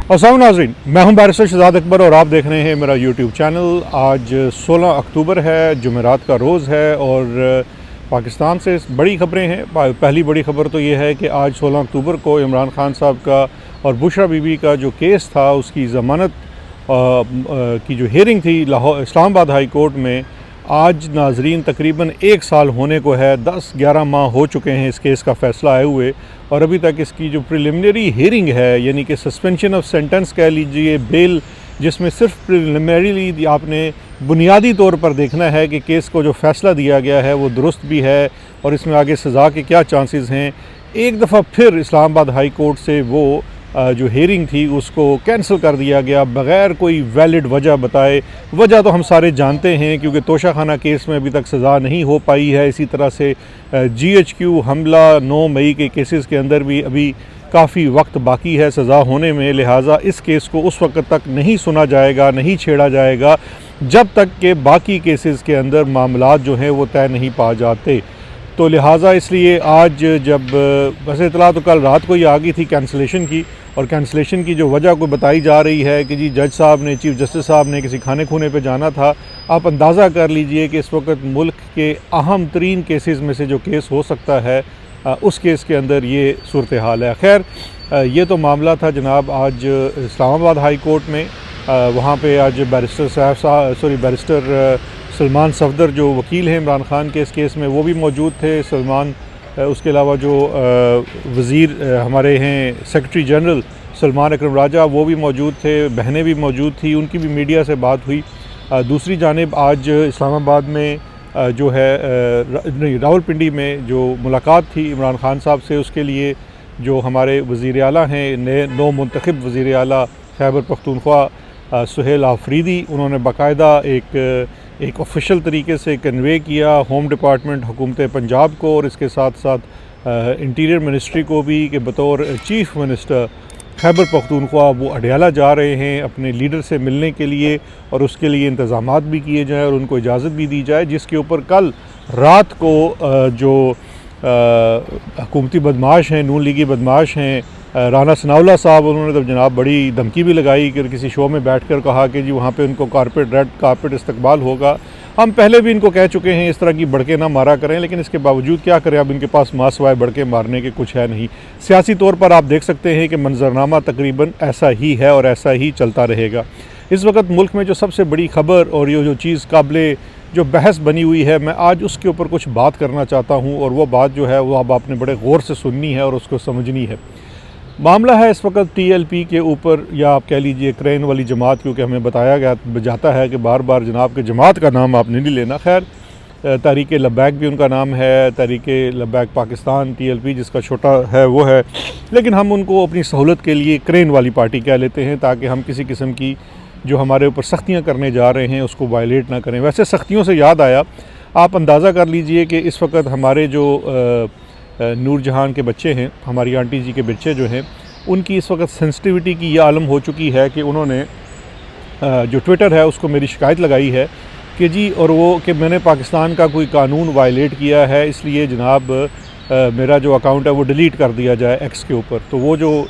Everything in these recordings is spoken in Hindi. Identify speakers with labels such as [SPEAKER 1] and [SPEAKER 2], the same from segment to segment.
[SPEAKER 1] अस्सलाम नाज़रीन, मैं हूं बैरिस्टर शहजाद अकबर और आप देख रहे हैं मेरा यूट्यूब चैनल। आज 16 अक्टूबर है, जुमेरात का रोज़ है और पाकिस्तान से बड़ी ख़बरें हैं। पहली बड़ी ख़बर तो ये है कि आज 16 अक्टूबर को इमरान खान साहब का और बुशरा बीबी का जो केस था उसकी ज़मानत की जो हेयरिंग थी इस्लामाबाद हाई कोर्ट में, आज नाजरीन तकरीबन 1 साल होने को है। 10-11 माह हो चुके हैं इस केस का फ़ैसला आए हुए और अभी तक इसकी जो प्रिलिमिनरी हेयरिंग है, यानी कि सस्पेंशन ऑफ सेंटेंस कह लीजिए, बेल, जिसमें सिर्फ प्रिलिमिनरीली आपने बुनियादी तौर पर देखना है कि केस को जो फ़ैसला दिया गया है वो दुरुस्त भी है और इसमें आगे सज़ा के क्या चांसेस हैं। एक दफ़ा फिर इस्लामाबाद हाई कोर्ट से वो जो हेयरिंग थी उसको कैंसिल कर दिया गया बग़ैर कोई वैलिड वजह बताए। वजह तो हम सारे जानते हैं, क्योंकि तोशाखाना केस में अभी तक सज़ा नहीं हो पाई है। इसी तरह से GHQ हमला 9 मई के केसेस के अंदर भी अभी काफ़ी वक्त बाकी है सज़ा होने में, लिहाजा इस केस को उस वक्त तक नहीं सुना जाएगा, नहीं छेड़ा जाएगा जब तक कि बाकी केसेस के अंदर मामलात जो हैं वो तय नहीं पा जाते। तो लिहाजा इसलिए आज जब वैसे इतला तो कल रात को ही आ गई थी कैंसलेशन की, और कैंसलेशन की जो वजह को बताई जा रही है कि जी जज साहब ने, चीफ़ जस्टिस साहब ने किसी खाने खूने पे जाना था। आप अंदाज़ा कर लीजिए कि इस वक्त मुल्क के अहम तरीन केसेस में से जो केस हो सकता है उस केस के अंदर ये सूरत हाल है। खैर, ये तो मामला था जनाब आज इस्लामाबाद हाई कोर्ट में। वहाँ पे आज बैरिस्टर सलमान सफदर जो वकील हैं इमरान खान के इस केस में, वो भी मौजूद थे। सलमान, उसके अलावा जो वज़ीर हमारे हैं सेक्रेटरी जनरल सलमान अकरम राजा, वो भी मौजूद थे। बहनें भी मौजूद थी, उनकी भी मीडिया से बात हुई। दूसरी जानिब आज इस्लामाबाद में जो है रावलपिंडी में जो मुलाकात थी इमरान खान साहब से, उसके लिए जो हमारे वज़ीर आला हैं, नौ मुंतखब वज़ीर आला खैबर पख्तूनख्वा सुहेल आफरीदी, उन्होंने बाकायदा एक ऑफिशियल तरीके से कन्वे किया होम डिपार्टमेंट हुकूमत पंजाब को और इसके साथ साथ इंटीरियर मिनिस्ट्री को भी कि बतौर चीफ़ मिनिस्टर खैबर पख्तूनख्वा वो अडयाला जा रहे हैं अपने लीडर से मिलने के लिए, और उसके लिए इंतज़ामात भी किए जाएँ और उनको इजाज़त भी दी जाए। जिसके ऊपर कल रात को जो हुकूमती बदमाश हैं, नून लीगी बदमाश हैं, राना सनाउल्लाह साहब, उन्होंने तो जनाब बड़ी धमकी भी लगाई कि किसी शो में बैठकर कहा कि जी वहाँ पे उनको रेड कारपेट इस्तकबाल होगा। हम पहले भी इनको कह चुके हैं इस तरह की बड़के ना मारा करें, लेकिन इसके बावजूद क्या करें, अब इनके पास मासवाए बड़के मारने के कुछ है नहीं। सियासी तौर पर आप देख सकते हैं कि मंजरनामा तकरीबन ऐसा ही है और ऐसा ही चलता रहेगा। इस वक्त मुल्क में जो सबसे बड़ी ख़बर और ये जो चीज़ काबिले जो बहस बनी हुई है, मैं आज उसके ऊपर कुछ बात करना चाहता हूँ और वो बात जो है वो अब आपने बड़े गौर से सुननी है और उसको समझनी है। मामला है इस वक्त TLP के ऊपर, या आप कह लीजिए क्रेन वाली जमात, क्योंकि हमें बताया जाता है कि बार बार जनाब के जमात का नाम आपने नहीं लेना। खैर, तहरीक लब्बैक भी उनका नाम है, तहरीक लब्बैक पाकिस्तान TLP जिसका छोटा है वो है, लेकिन हम उनको अपनी सहूलत के लिए क्रेन वाली पार्टी कह लेते हैं ताकि हम किसी किस्म की जो हमारे ऊपर सख्तियाँ करने जा रहे हैं उसको वायलेट ना करें। वैसे सख्तियों से याद आया, आप अंदाज़ा कर लीजिए कि इस वक्त हमारे जो नूर जहान के बच्चे हैं, हमारी आंटी जी के बच्चे जो हैं, उनकी इस वक्त सेंसिटिविटी की यह आलम हो चुकी है कि उन्होंने जो ट्विटर है उसको मेरी शिकायत लगाई है कि जी, और वो कि मैंने पाकिस्तान का कोई कानून वायलेट किया है, इसलिए जनाब मेरा जो अकाउंट है वो डिलीट कर दिया जाए X के ऊपर। तो वो जो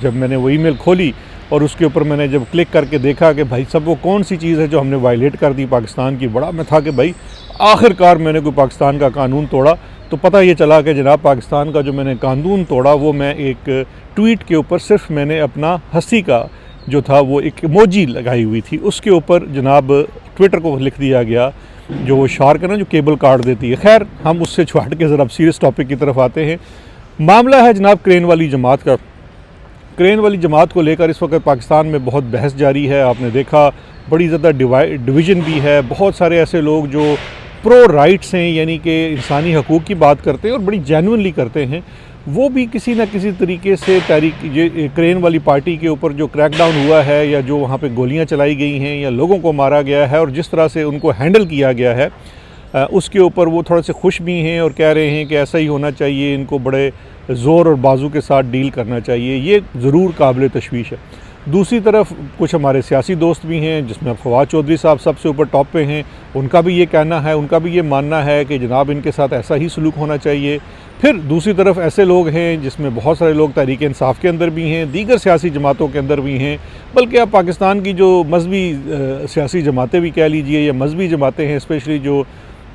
[SPEAKER 1] जब मैंने वो ईमेल खोली और उसके ऊपर मैंने जब क्लिक करके देखा कि भाई सब वो कौन सी चीज़ है जो हमने वायलेट कर दी पाकिस्तान की, बड़ा मैं था कि भाई आखिरकार मैंने कोई पाकिस्तान का कानून तोड़ा। तो पता ये चला कि जनाब पाकिस्तान का जो मैंने कानून तोड़ा वो मैं एक ट्वीट के ऊपर सिर्फ मैंने अपना हंसी का जो था वो एक इमोजी लगाई हुई थी, उसके ऊपर जनाब ट्विटर को लिख दिया गया, जो वो शार्क है ना जो केबल काट देती है। खैर, हम उससे छुट के ज़रा सीरियस टॉपिक की तरफ आते हैं। मामला है जनाब क्रेन वाली जमात का। क्रेन वाली जमात को लेकर इस वक्त पाकिस्तान में बहुत बहस जारी है। आपने देखा बड़ी ज़्यादा डिवीज़न भी है। बहुत सारे ऐसे लोग जो प्रो राइट्स हैं, यानी कि इंसानी हकूक़ की बात करते हैं और बड़ी जेन्युइनली करते हैं, वो भी किसी न किसी तरीके से ये क्रेन वाली पार्टी के ऊपर जो क्रैकडाउन हुआ है, या जो वहाँ पे गोलियाँ चलाई गई हैं, या लोगों को मारा गया है और जिस तरह से उनको हैंडल किया गया है, उसके ऊपर वो थोड़े से खुश भी हैं और कह रहे हैं कि ऐसा ही होना चाहिए, इनको बड़े ज़ोर और बाजू के साथ डील करना चाहिए। ये ज़रूर काबिल तशवीश है। दूसरी तरफ कुछ हमारे सियासी दोस्त भी हैं, जिसमें फवाद चौधरी साहब सबसे ऊपर टॉप पे हैं। उनका भी ये कहना है, उनका भी ये मानना है कि जनाब इनके साथ ऐसा ही सलूक होना चाहिए। फिर दूसरी तरफ ऐसे लोग हैं जिसमें बहुत सारे लोग तहरीक इंसाफ के अंदर भी हैं, दीगर सियासी जमातों के अंदर भी हैं, बल्कि आप पाकिस्तान की जो मजहबी सियासी जमातें भी कह लीजिए या मजहबी जमातें हैं, स्पेशली जो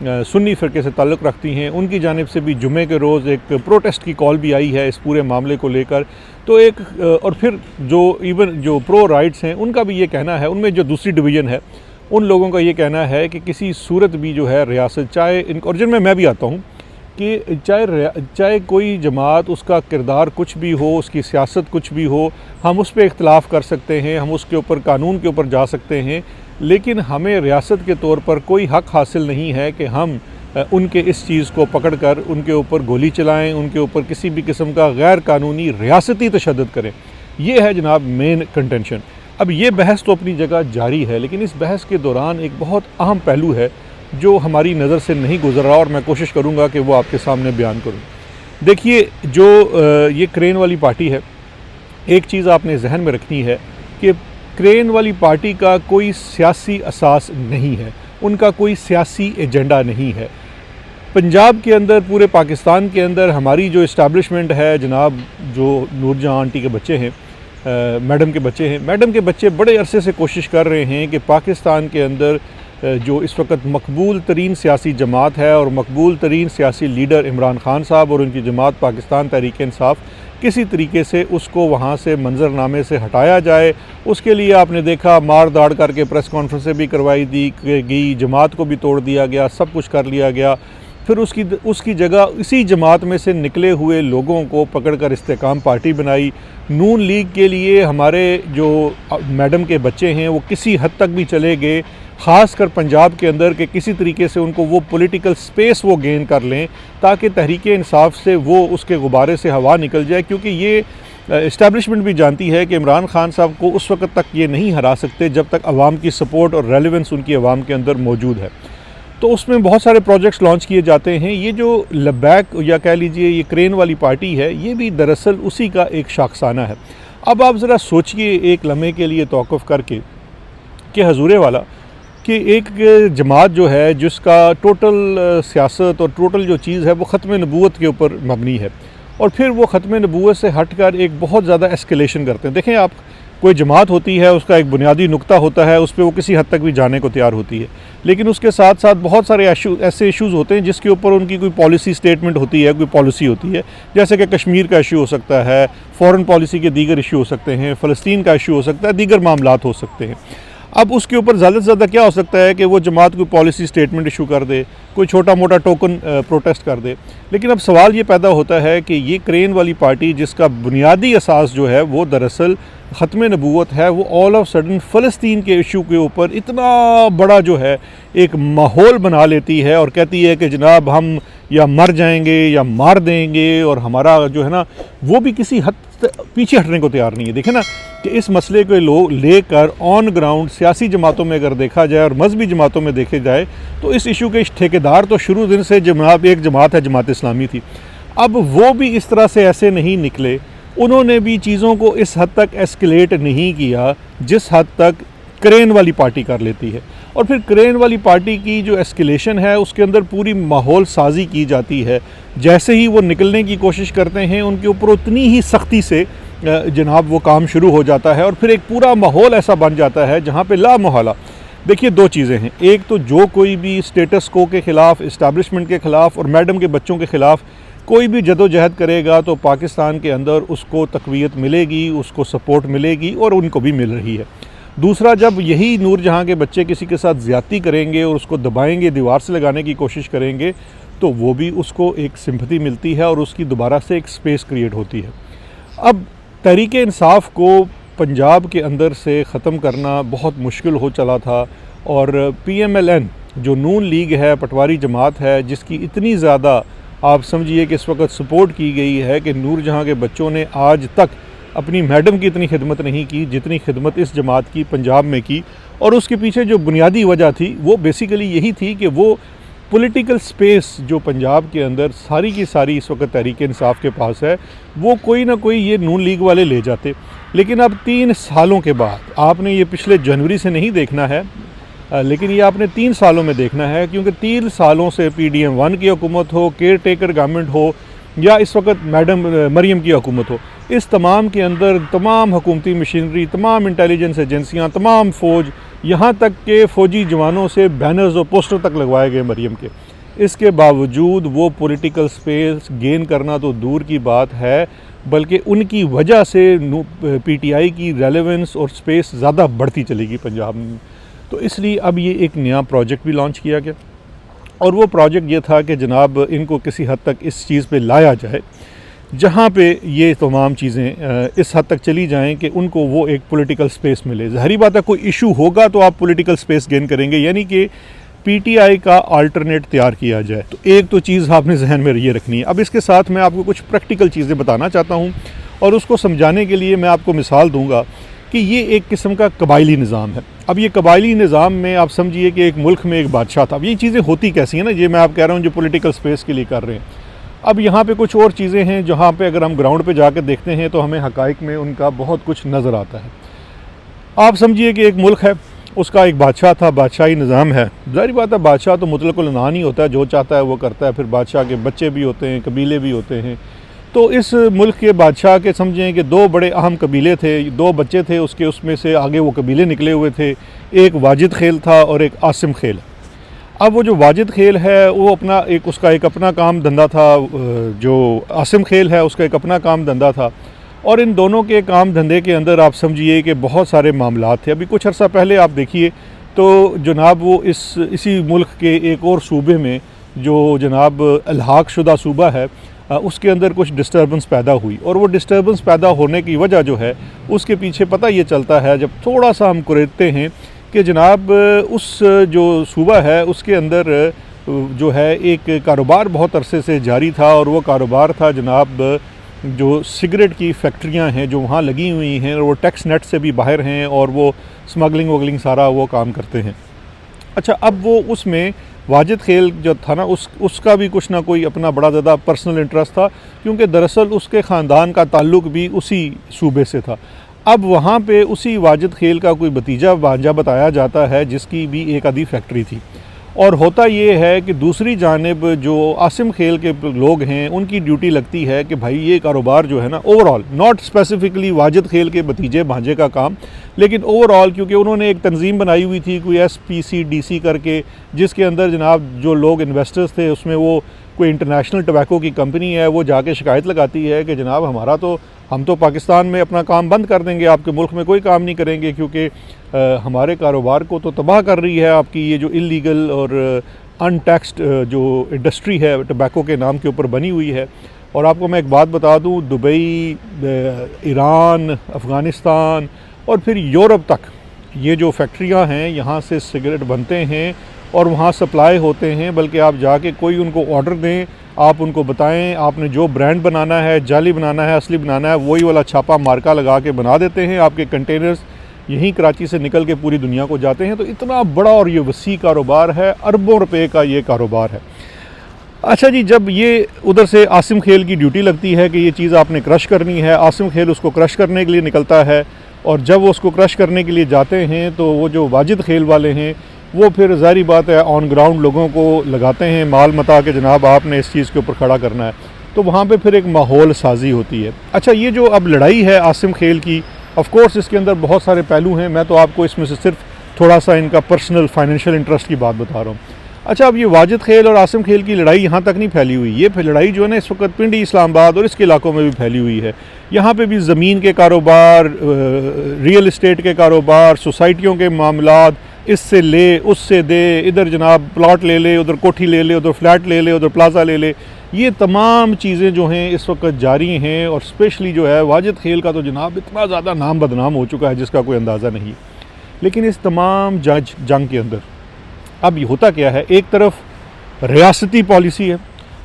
[SPEAKER 1] सुन्नी फ़िरके से ताल्लुक़ रखती हैं, उनकी जानिब से भी जुमे के रोज़ एक प्रोटेस्ट की कॉल भी आई है इस पूरे मामले को लेकर। तो एक और फिर जो इवन जो प्रो राइट्स हैं उनका भी ये कहना है, उनमें जो दूसरी डिवीज़न है उन लोगों का ये कहना है कि किसी सूरत भी जो है रियासत, चाहे और जिनमें मैं भी आता हूँ, कि चाहे कोई जमात, उसका किरदार कुछ भी हो, उसकी सियासत कुछ भी हो, हम उस पर इख्तलाफ कर सकते हैं, हम उसके ऊपर कानून के ऊपर जा सकते हैं, लेकिन हमें रियासत के तौर पर कोई हक़ हासिल नहीं है कि हम उनके इस चीज़ को पकड़ कर उनके ऊपर गोली चलाएं, उनके ऊपर किसी भी किस्म का गैर कानूनी रियासती तशद्दुद करें। ये है जनाब मेन कंटेंशन। अब ये बहस तो अपनी जगह जारी है, लेकिन इस बहस के दौरान एक बहुत अहम पहलू है जो हमारी नज़र से नहीं गुजर रहा और मैं कोशिश करूँगा कि वो आपके सामने बयान करूँ। देखिए, जो ये क्रेन वाली पार्टी है, एक चीज़ आपने जहन में रखनी है कि क्रेन वाली पार्टी का कोई सियासी असास नहीं है, उनका कोई सियासी एजेंडा नहीं है। पंजाब के अंदर, पूरे पाकिस्तान के अंदर हमारी जो इस्टेब्लिशमेंट है, जनाब जो नूरजहां आंटी के बच्चे हैं, मैडम के बच्चे हैं, मैडम के बच्चे बड़े अरसे से कोशिश कर रहे हैं कि पाकिस्तान के अंदर जो इस वक्त मकबूल तरीन सियासी जमात है और मकबूल तरीन सियासी लीडर इमरान खान साहब और उनकी जमात पाकिस्तान तहरीक इंसाफ, किसी तरीके से उसको वहाँ से मंजरनामे से हटाया जाए। उसके लिए आपने देखा मार दाड़ करके प्रेस कॉन्फ्रेंसें भी करवाई दी गई, जमात को भी तोड़ दिया गया, सब कुछ कर लिया गया। फिर उसकी जगह इसी जमात में से निकले हुए लोगों को पकड़कर इस्तेकाम पार्टी बनाई। नून लीग के लिए हमारे जो मैडम के बच्चे हैं वो किसी हद तक भी चले गए, ख़ास कर पंजाब के अंदर, के किसी तरीके से उनको वो पॉलिटिकल स्पेस वो गेन कर लें ताकि तहरीक इंसाफ से वो उसके गुब्बारे से हवा निकल जाए। क्योंकि ये इस्टेब्लिशमेंट भी जानती है कि इमरान खान साहब को उस वक्त तक ये नहीं हरा सकते जब तक आवाम की सपोर्ट और रेलेवेंस उनकी आवाम के अंदर मौजूद है। तो उसमें बहुत सारे प्रोजेक्ट्स लॉन्च किए जाते हैं। ये जो लबैक या कह लीजिए ये क्रेन वाली पार्टी है, ये भी दरअसल उसी का एक शाखसाना है। अब आप ज़रा सोचिए एक लम्हे के लिए तौक़ुफ़ करके कि हजूरे वाला कि एक जमात जो है जिसका टोटल सियासत और टोटल जो चीज़ है वो ख़त्म नबूवत के ऊपर मबनी है, और फिर वो ख़त्म नबूवत से हट कर एक बहुत ज़्यादा एस्केलेशन करते हैं। देखें, आप कोई जमात होती है, उसका एक बुनियादी नुक्ता होता है, उस पर वो किसी हद तक भी जाने को तैयार होती है, लेकिन उसके साथ साथ बहुत सारे ऐसे इश्यूज़ होते हैं जिसके ऊपर उनकी कोई पॉलिसी स्टेटमेंट होती है, कोई पॉलिसी होती है। जैसे कि कश्मीर का इशू हो सकता है, फ़ॉरेन पॉलिसी के दीगर इशू हो सकते हैं, फ़लस्तीन का इशू हो सकता है, दीगर मामलात हो सकते हैं। अब उसके ऊपर ज़्यादा से ज़्यादा क्या हो सकता है कि वो जमात कोई पॉलिसी स्टेटमेंट इशू कर दे, कोई छोटा मोटा टोकन प्रोटेस्ट कर दे। लेकिन अब सवाल ये पैदा होता है कि ये क्रेन वाली पार्टी जिसका बुनियादी असास जो है वो दरअसल ख़त्म नबूवत है, वो ऑल ऑफ सडन फ़लस्तीन के इशू के ऊपर इतना बड़ा जो है एक माहौल बना लेती है और कहती है कि जनाब हम या मर जाएंगे या मार देंगे, और हमारा जो है ना वो भी किसी हद पीछे हटने को तैयार नहीं है। देखें ना कि इस मसले को लोग लेकर ऑन ग्राउंड सियासी जमातों में अगर देखा जाए और मजहबी जमातों में देखे जाए तो इस इशू के ठेकेदार तो शुरू दिन से जनाब एक जमात है, जमात इस्लामी थी। अब वो भी इस तरह से ऐसे नहीं निकले, उन्होंने भी चीज़ों को इस हद तक एस्केलेट नहीं किया जिस हद तक क्रेन वाली पार्टी कर लेती है। और फिर क्रेन वाली पार्टी की जो एस्केलेशन है उसके अंदर पूरी माहौल साजी की जाती है। जैसे ही वो निकलने की कोशिश करते हैं उनके ऊपर उतनी ही सख्ती से जनाब वो काम शुरू हो जाता है और फिर एक पूरा माहौल ऐसा बन जाता है जहाँ पे ला मोहल्ला। देखिए, दो चीज़ें हैं, एक तो जो कोई भी स्टेटस को के ख़िलाफ़, इस्टेब्लिशमेंट के ख़िलाफ़ और मैडम के बच्चों के ख़िलाफ़ कोई भी जदोजहद करेगा तो पाकिस्तान के अंदर उसको तक़वियत मिलेगी, उसको सपोर्ट मिलेगी और उनको भी मिल रही है। दूसरा, जब यही नूरजहां के बच्चे किसी के साथ ज़्यादती करेंगे और उसको दबाएंगे, दीवार से लगाने की कोशिश करेंगे, तो वो भी उसको एक सिंपैथी मिलती है और उसकी दोबारा से एक स्पेस क्रिएट होती है। अब तहरीक इंसाफ को पंजाब के अंदर से ख़त्म करना बहुत मुश्किल हो चला था, और PMLN जो नून लीग है, पटवारी जमात है, जिसकी इतनी ज़्यादा आप समझिए कि इस वक्त सपोर्ट की गई है कि नूरजहां के बच्चों ने आज तक अपनी मैडम की इतनी खिदमत नहीं की जितनी खिदमत इस जमात की पंजाब में की। और उसके पीछे जो बुनियादी वजह थी वो बेसिकली यही थी कि वो पॉलिटिकल स्पेस जो पंजाब के अंदर सारी की सारी इस वक्त तहरीक इंसाफ के पास है, वो कोई ना कोई ये नून लीग वाले ले जाते। लेकिन अब 3 सालों के बाद, आपने ये पिछले जनवरी से नहीं देखना है, लेकिन ये आपने 3 सालों में देखना है, क्योंकि 3 सालों से PDM 1 की हुकूमत हो, केयर टेकर गवर्नमेंट हो, या इस वक्त मैडम मरियम की हुकूमत हो, इस तमाम के अंदर तमाम हुकूमती मशीनरी, तमाम इंटेलिजेंस एजेंसियाँ, तमाम फ़ौज, यहाँ तक के फ़ौजी जवानों से बैनर्स और पोस्टर तक लगवाए गए मरियम के। इसके बावजूद वो पॉलिटिकल स्पेस गेन करना तो दूर की बात है, बल्कि उनकी वजह से PTI की रेलेवेंस और स्पेस ज़्यादा बढ़ती चलेगी पंजाब में। तो इसलिए अब ये एक नया प्रोजेक्ट भी लॉन्च किया गया, और वो प्रोजेक्ट ये था कि जनाब इनको किसी हद तक इस चीज़ पे लाया जाए जहाँ पे ये तमाम चीज़ें इस हद तक चली जाएं कि उनको वो एक पॉलिटिकल स्पेस मिले। ज़ाहिर बात है, कोई इशू होगा तो आप पॉलिटिकल स्पेस गेन करेंगे, यानी कि PTI का अल्टरनेट तैयार किया जाए। तो एक तो चीज़ आपने जहन में ये रखनी है। अब इसके साथ मैं आपको कुछ प्रैक्टिकल चीज़ें बताना चाहता हूँ, और उसको समझाने के लिए मैं आपको मिसाल दूँगा कि ये एक किस्म का कबायली निज़ाम है। अब ये कबायली निज़ाम में आप समझिए कि एक मुल्क में एक बादशाह था। अब ये चीज़ें होती कैसी हैं ना, ये मैं आप कह रहा हूँ जो पॉलिटिकल स्पेस के लिए कर रहे हैं। अब यहाँ पे कुछ और चीज़ें हैं जहाँ पे अगर हम ग्राउंड पे जाकर देखते हैं तो हमें हक़ाइक़ में उनका बहुत कुछ नज़र आता है। आप समझिए कि एक मुल्क है, उसका एक बादशाह था, बादशाही निज़ाम है। ज़ाहिर बात है, बादशाह तो मुतलकुल अनान ही होता है, जो चाहता है वो करता है। फिर बादशाह के बच्चे भी होते हैं, कबीले भी होते हैं। तो इस मुल्क के बादशाह के समझें कि 2 बड़े अहम कबीले थे, 2 बच्चे थे उसके, उसमें से आगे वो कबीले निकले हुए थे। एक वाजिद खेल था और एक आसिम खेल। अब वो जो वाजिद खेल है वो अपना उसका एक अपना काम धंधा था, जो आसिम खेल है उसका एक अपना काम धंधा था, और इन दोनों के काम धंधे के अंदर आप समझिए कि बहुत सारे मामलात थे। अभी कुछ अर्सा पहले आप देखिए तो जनाब वो इसी मुल्क के एक और सूबे में जो जनाब अलहाक शुदा सूबा है, उसके अंदर कुछ डिस्टर्बेंस पैदा हुई, और वो डिस्टर्बेंस पैदा होने की वजह जो है उसके पीछे पता ये चलता है, जब थोड़ा सा हम कुरेदते हैं कि जनाब उस जो सूबा है उसके अंदर जो है एक कारोबार बहुत अरसे से जारी था, और वो कारोबार था जनाब जो सिगरेट की फैक्ट्रियां हैं जो वहाँ लगी हुई हैं, और वो टैक्स नेट से भी बाहर हैं, और वो स्मगलिंग वगलिंग सारा वो काम करते हैं। अच्छा, अब वो उसमें वाजिद खेल जो था ना, उसका भी कुछ ना कोई अपना बड़ा ज़्यादा पर्सनल इंटरेस्ट था, क्योंकि दरअसल उसके ख़ानदान का ताल्लुक़ भी उसी सूबे से था। अब वहाँ पे उसी वाजिद खेल का कोई भतीजा भांजा बताया जाता है जिसकी भी एक आधी फैक्ट्री थी, और होता ये है कि दूसरी जानिब जो आसिम खेल के लोग हैं उनकी ड्यूटी लगती है कि भाई ये कारोबार जो है ना, ओवरऑल, नॉट स्पेसिफिकली वाजिद खेल के भतीजे भांजे का काम, लेकिन ओवरऑल, क्योंकि उन्होंने एक तंजीम बनाई हुई थी कोई SPCDC करके, जिसके अंदर जनाब जो लोग इन्वेस्टर्स थे उसमें वो कोई इंटरनेशनल टबैको की कंपनी है, वो जाके शिकायत लगाती है कि जनाब हम तो पाकिस्तान में अपना काम बंद कर देंगे, आपके मुल्क में कोई काम नहीं करेंगे, क्योंकि हमारे कारोबार को तो तबाह कर रही है आपकी ये जो इलीगल और अनटैक्स्ड जो इंडस्ट्री है टबैको के नाम के ऊपर बनी हुई है। और आपको मैं एक बात बता दूं, दुबई, ईरान, अफ़गानिस्तान और फिर यूरोप तक ये जो फैक्ट्रियां हैं यहाँ से सिगरेट बनते हैं और वहाँ सप्लाई होते हैं। बल्कि आप जाके कोई उनको ऑर्डर दें, आप उनको बताएं आपने जो ब्रांड बनाना है, जाली बनाना है, असली बनाना है, वही वाला छापा मार्का लगा के बना देते हैं। आपके कंटेनर्स यहीं कराची से निकल के पूरी दुनिया को जाते हैं। तो इतना बड़ा और ये वसी कारोबार है, अरबों रुपए का ये कारोबार है। अच्छा जी, जब ये उधर से आसिम खेल की ड्यूटी लगती है कि ये चीज़ आपने क्रश करनी है, आसिम खेल उसको क्रश करने के लिए निकलता है, और जब वो उसको क्रश करने के लिए जाते हैं तो वो जो वाजिद खेल वाले हैं वो फिर ज़ाहिर बात है ऑन ग्राउंड लोगों को लगाते हैं माल मता के जनाब आपने इस चीज़ के ऊपर खड़ा करना है। तो वहाँ पे फिर एक माहौल साजी होती है। अच्छा, ये जो अब लड़ाई है आसिम खेल की, ऑफ कोर्स इसके अंदर बहुत सारे पहलू हैं, मैं तो आपको इसमें से सिर्फ थोड़ा सा इनका पर्सनल फाइनेंशियल इंटरेस्ट की बात बता रहा हूँ। अच्छा, अब ये वाजिद खेल और आसिम खेल की लड़ाई यहाँ तक नहीं फैली हुई, ये लड़ाई जो है ना इस वक्त पिंडी, इस्लामाबाद और इसके इलाकों में भी फैली हुई है। यहाँ पे भी ज़मीन के कारोबार, रियल इस्टेट के कारोबार, सोसाइटियों के मामलात, इससे ले उससे दे, इधर जनाब प्लॉट ले ले, उधर कोठी ले ले, उधर फ्लैट ले ले, उधर प्लाजा ले ले, ये तमाम चीज़ें जो हैं इस वक्त जारी हैं। और स्पेशली जो है वाजिद खेल का तो जनाब इतना ज़्यादा नाम बदनाम हो चुका है जिसका कोई अंदाज़ा नहीं। लेकिन इस तमाम जंग के अंदर अब ये होता क्या है, एक तरफ रियासती पॉलिसी है,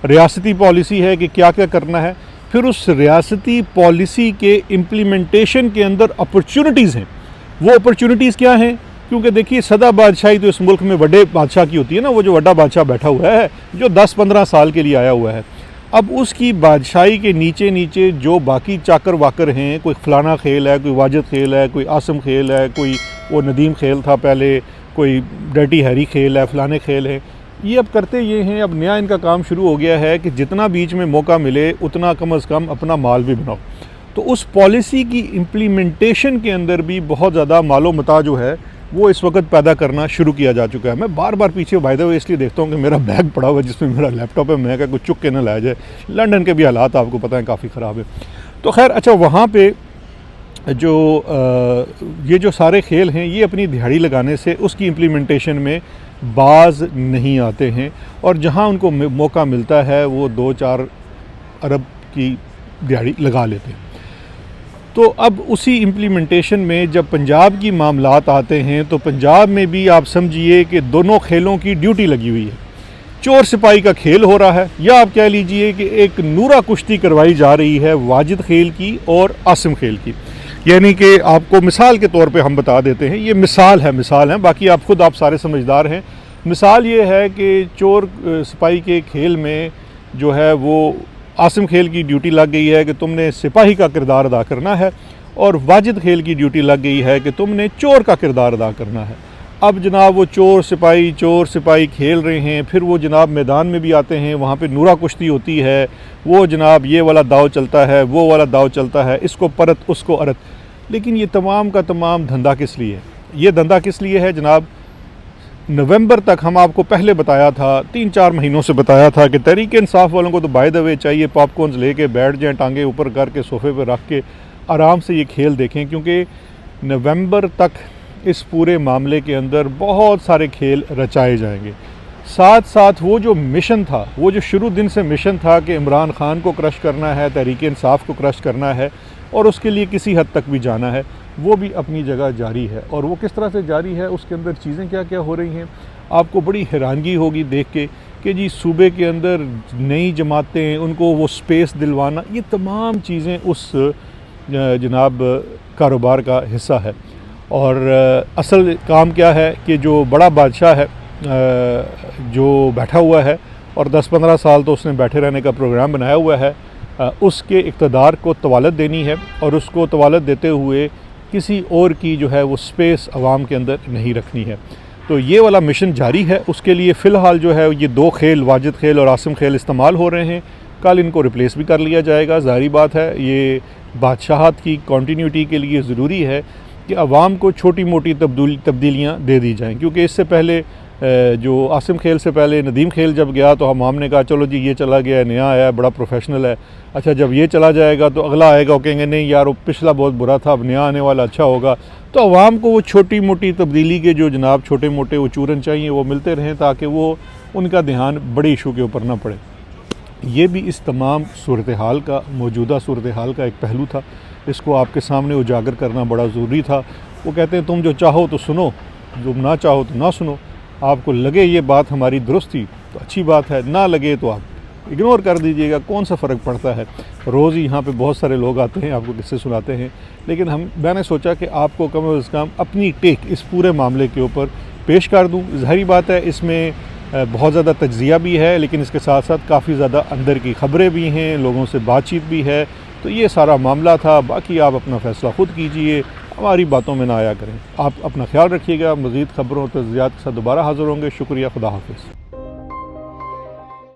[SPEAKER 1] रियासती पॉलिसी है कि क्या क्या करना है, फिर उस रियासती पॉलिसी के इम्प्लीमेंटेशन के अंदर अपॉर्चुनिटीज़ हैं। वो अपॉर्चुनिटीज़ क्या हैं क्योंकि देखिए सदा बादशाही तो इस मुल्क में बड़े बादशाह की होती है ना, वो जो बड़ा बादशाह बैठा हुआ है जो 10-15 साल के लिए आया हुआ है, अब उसकी बादशाही के नीचे नीचे जो बाकी चाकर वाकर हैं, कोई फलाना खेल है, कोई वाजिद खेल है, कोई आसम खेल है, कोई वो नदीम खेल था पहले, कोई डर्टी हैरी खेल है, फलाने खेल हैं, ये अब करते ये हैं। अब नया इनका काम शुरू हो गया है कि जितना बीच में मौका मिले उतना कम अज़ कम अपना माल भी बनाओ। तो उस पॉलिसी की इम्प्लीमेंटेशन के अंदर भी बहुत ज़्यादा मालो मता जो है वो इस वक्त पैदा करना शुरू किया जा चुका है। मैं बार बार पीछे बाय द वे इसलिए देखता हूँ कि मेरा बैग पड़ा हुआ है जिसमें मेरा लैपटॉप है, मैं क्या कुछ चुक के ना लाया जाए। लंदन के भी हालात आपको पता है काफ़ी ख़राब है। तो खैर अच्छा, वहाँ पे जो ये जो सारे खेल हैं ये अपनी दिहाड़ी लगाने से उसकी इम्प्लीमेंटेशन में बाज नहीं आते हैं, और जहाँ उनको मौका मिलता है वो 2-4 अरब की दिहाड़ी लगा लेते हैं। तो अब उसी इम्प्लीमेंटेशन में जब पंजाब की मामलात आते हैं तो पंजाब में भी आप समझिए कि दोनों खेलों की ड्यूटी लगी हुई है। चोर सिपाही का खेल हो रहा है, या आप कह लीजिए कि एक नूरा कुश्ती करवाई जा रही है वाजिद खेल की और आसिम खेल की। यानी कि आपको मिसाल के तौर पे हम बता देते हैं, ये मिसाल है, बाकी आप सारे समझदार हैं। मिसाल ये है कि चोर सिपाही के खेल में जो है वो आसिम खेल की ड्यूटी लग गई है कि तुमने सिपाही का किरदार अदा करना है, और वाजिद खेल की ड्यूटी लग गई है कि तुमने चोर का किरदार अदा करना है। अब जनाब वो चोर सिपाही खेल रहे हैं, फिर वो जनाब मैदान में भी आते हैं, वहाँ पे नूरा कुश्ती होती है, वो जनाब ये वाला दाव चलता है, वो वाला दाव चलता है, इसको परत उसको अरत। लेकिन ये तमाम का तमाम धंधा किस लिए है? ये धंधा किस लिए है जनाब? नवंबर तक हम आपको पहले बताया था, 3-4 महीनों से बताया था कि तहरीक इंसाफ वालों को तो बाय द वे चाहिए पॉपकॉर्न्स लेके बैठ जाएं, टांगे ऊपर करके सोफे पर रख के आराम से ये खेल देखें, क्योंकि नवंबर तक इस पूरे मामले के अंदर बहुत सारे खेल रचाए जाएंगे। साथ साथ वो जो मिशन था, वो जो शुरू दिन से मिशन था कि इमरान खान को क्रश करना है, तहरीक इंसाफ को क्रश करना है, और उसके लिए किसी हद तक भी जाना है, वो भी अपनी जगह जारी है। और वो किस तरह से जारी है, उसके अंदर चीज़ें क्या क्या हो रही हैं, आपको बड़ी हैरानगी होगी देख के कि जी सूबे के अंदर नई जमातें, उनको वो स्पेस दिलवाना, ये तमाम चीज़ें उस जनाब कारोबार का हिस्सा है। और असल काम क्या है कि जो बड़ा बादशाह है जो बैठा हुआ है और 10-15 साल तो उसने बैठे रहने का प्रोग्राम बनाया हुआ है, उसके इक़्तिदार को तवालत देनी है, और उसको तवालत देते हुए किसी और की जो है वो स्पेस आवाम के अंदर नहीं रखनी है। तो ये वाला मिशन जारी है। उसके लिए फ़िलहाल जो है ये 2 खेल वाजिद खेल और आसिम खेल इस्तेमाल हो रहे हैं। कल इनको रिप्लेस भी कर लिया जाएगा। ज़ाहिर बात है ये बादशाहत की कॉन्टीन्यूटी के लिए ज़रूरी है कि आवाम को छोटी मोटी तब्दीलियाँ दे दी जाएँ, क्योंकि इससे पहले जो आसिम खेल से पहले नदीम खेल जब गया तो हम ने कहा चलो जी ये चला गया, नया आया, बड़ा प्रोफेशनल है। अच्छा जब ये चला जाएगा तो अगला आएगा, वो कहेंगे नहीं यार वो पिछला बहुत बुरा था, अब नया आने वाला अच्छा होगा। तो आवाम को वो छोटी मोटी तब्दीली के जो जनाब छोटे मोटे वो चूरन चाहिए वो मिलते रहें, ताकि वो उनका ध्यान बड़े इशू के ऊपर ना पड़े। ये भी इस तमाम सूरत हाल का, मौजूदा सूरत हाल का एक पहलू था। इसको आपके सामने उजागर करना बड़ा ज़रूरी था। वो कहते हैं तुम जो चाहो तो सुनो, जो ना चाहो तो ना सुनो। आपको लगे ये बात हमारी दुरुस्त थी तो अच्छी बात है, ना लगे तो आप इग्नोर कर दीजिएगा, कौन सा फ़र्क पड़ता है। रोज़ ही यहाँ पे बहुत सारे लोग आते हैं, आपको किस्से सुनाते हैं, लेकिन मैंने सोचा कि आपको कम अज़ कम अपनी टेक इस पूरे मामले के ऊपर पेश कर दूँ। ज़ाहिर बात है इसमें बहुत ज़्यादा तज्ज़िया भी है, लेकिन इसके साथ साथ काफ़ी ज़्यादा अंदर की ख़बरें भी हैं, लोगों से बातचीत भी है। तो ये सारा मामला था। बाकी आप अपना फ़ैसला ख़ुद कीजिए, हमारी बातों में ना आया करें। आप अपना ख्याल रखिएगा। मज़ीद ख़बरों और तज्ज़ियात के साथ दोबारा हाज़िर होंगे। शुक्रिया, खुदा हाफ़िज़।